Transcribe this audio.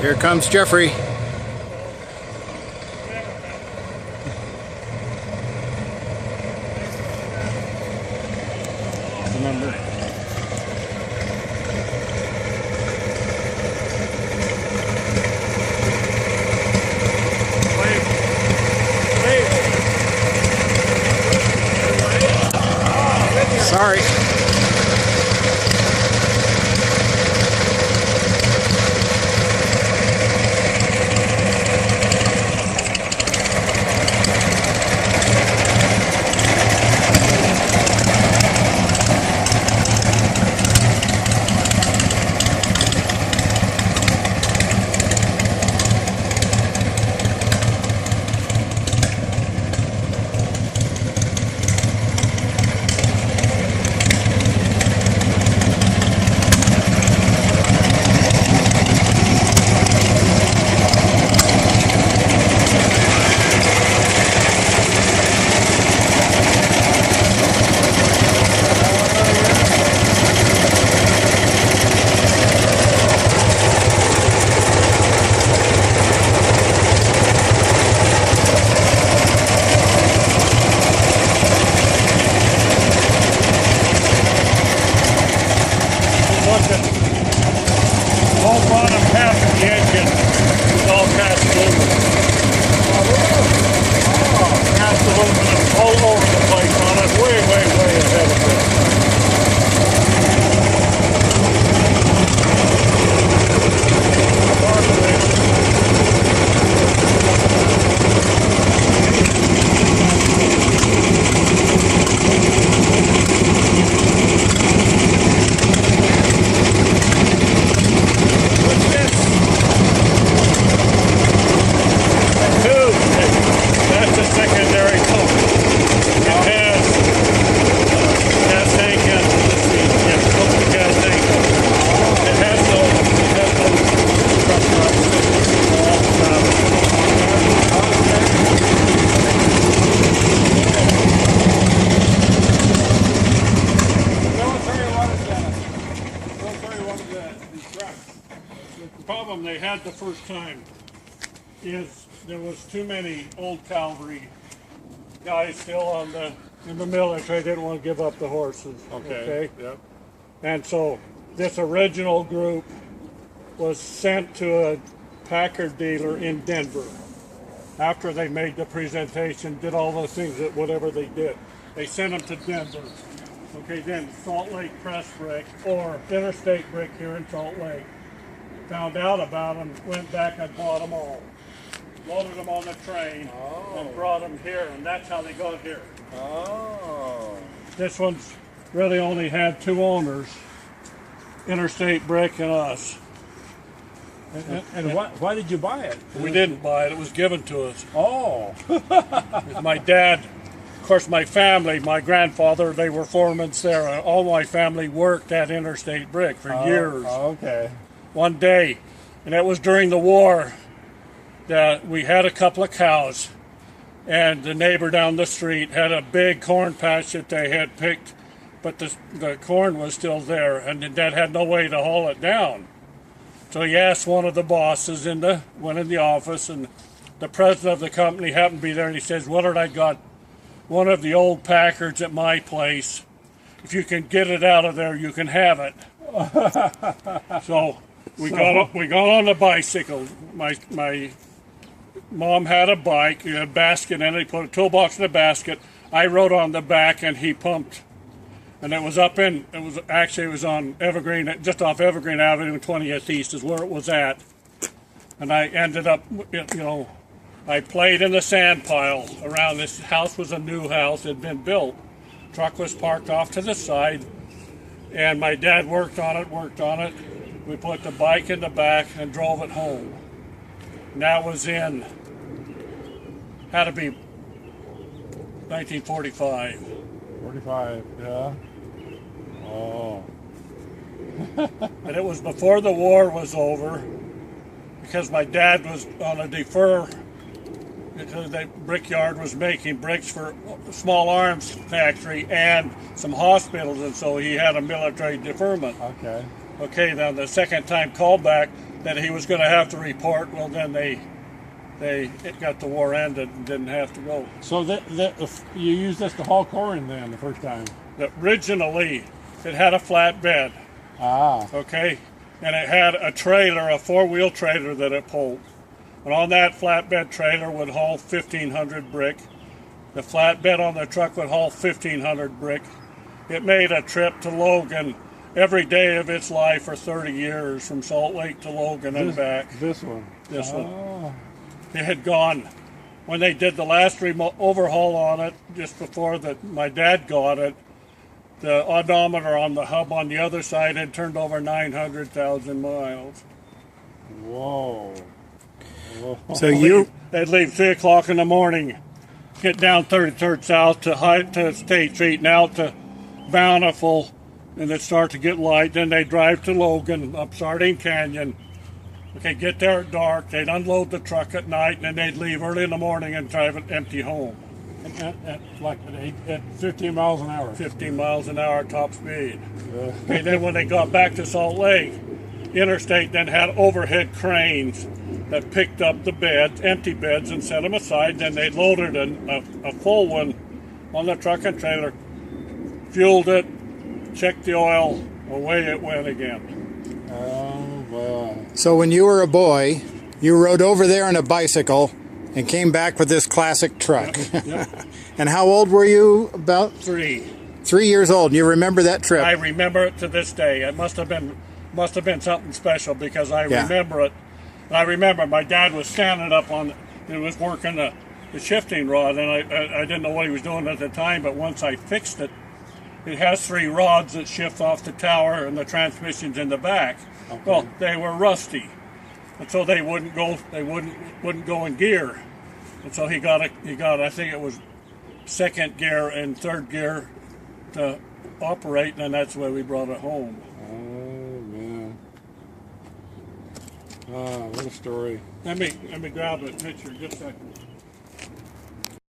Here comes Jeffrey. Remember. Sorry. Whole bottom half of the engine is all cast aluminum. Cast aluminum all over the place on it, way ahead of it. That's a secondary pump. It has gas tank and gas tank. It has no these trucks. The problem they had the first time is there was too many old cavalry guys still in the military. They didn't want to give up the horses. Okay. Yep. And so this original group was sent to a Packard dealer in Denver. After they made the presentation, did all the things that whatever they did, they sent them to Denver. Okay, then Salt Lake Press Brick or Interstate Brick here in Salt Lake found out about them, went back and bought them all. Loaded them on the train and brought them here, and that's how they got here. Oh. This one's really only had two owners, Interstate Brick and us. And why did you buy it? We didn't buy it, it was given to us. Oh. My dad, of course my family, my grandfather, they were foremen there. All my family worked at Interstate Brick for years. Okay. One day, and it was during the war, that we had a couple of cows, and the neighbor down the street had a big corn patch that they had picked, but the corn was still there, and the dad had no way to haul it down. So he asked one of the bosses went in the office, and the president of the company happened to be there, and he says, "Willard, I got one of the old Packards at my place. If you can get it out of there, you can have it." So we got on the bicycle. My mom had a bike, a basket in it. He put a toolbox in the basket. I rode on the back, and he pumped. And it was on Evergreen, just off Evergreen Avenue, 20th East is where it was at. And I ended up, I played in the sand pile around. This house was a new house, it had been built. Truck was parked off to the side, and my dad worked on it. We put the bike in the back and drove it home. And that was had to be 1945. 45, yeah. Oh. And it was before the war was over, because my dad was on a defer, because the brickyard was making bricks for a small arms factory and some hospitals, and so he had a military deferment. Okay. Okay, now the second time callback, that he was going to have to report. Well, then it got the war ended and didn't have to go. So you used this to haul corn then the first time? Originally, it had a flatbed. Ah. Okay, and it had a trailer, a four-wheel trailer that it pulled. And on that flatbed trailer would haul 1,500 brick. The flatbed on the truck would haul 1,500 brick. It made a trip to Logan every day of its life for 30 years, from Salt Lake to Logan and back. This one? This one. It had gone, when they did the last overhaul on it, just before my dad got it, the odometer on the hub on the other side had turned over 900,000 miles. Whoa. So they'd leave 3 o'clock in the morning, get down 33rd South to State Street and out to Bountiful, and they'd start to get light. Then they'd drive to Logan, up Sardine Canyon. Okay, get there at dark. They'd unload the truck at night, and then they'd leave early in the morning and drive it empty home. At 15 miles an hour? 15 miles an hour top speed. Okay, then when they got back to Salt Lake, Interstate then had overhead cranes that picked up the beds, empty beds, and set them aside. Then they loaded a full one on the truck and trailer, fueled it, checked the oil, away it went again. Oh, boy. So when you were a boy, you rode over there on a bicycle and came back with this classic truck. Yep. And how old were you? About 3. 3 years old. And you remember that trip? I remember it to this day. It must have been something special, because I remember it. And I remember my dad was standing up he was working the shifting rod, and I didn't know what he was doing at the time, but once I fixed it, it has 3 rods that shift off the tower, and the transmission's in the back. Okay. Well, they were rusty, and so they wouldn't go in gear. And so he got I think it was 2nd gear and 3rd gear to operate, and that's why we brought it home. Oh, man. Oh, what a story. Let me grab a picture just a second.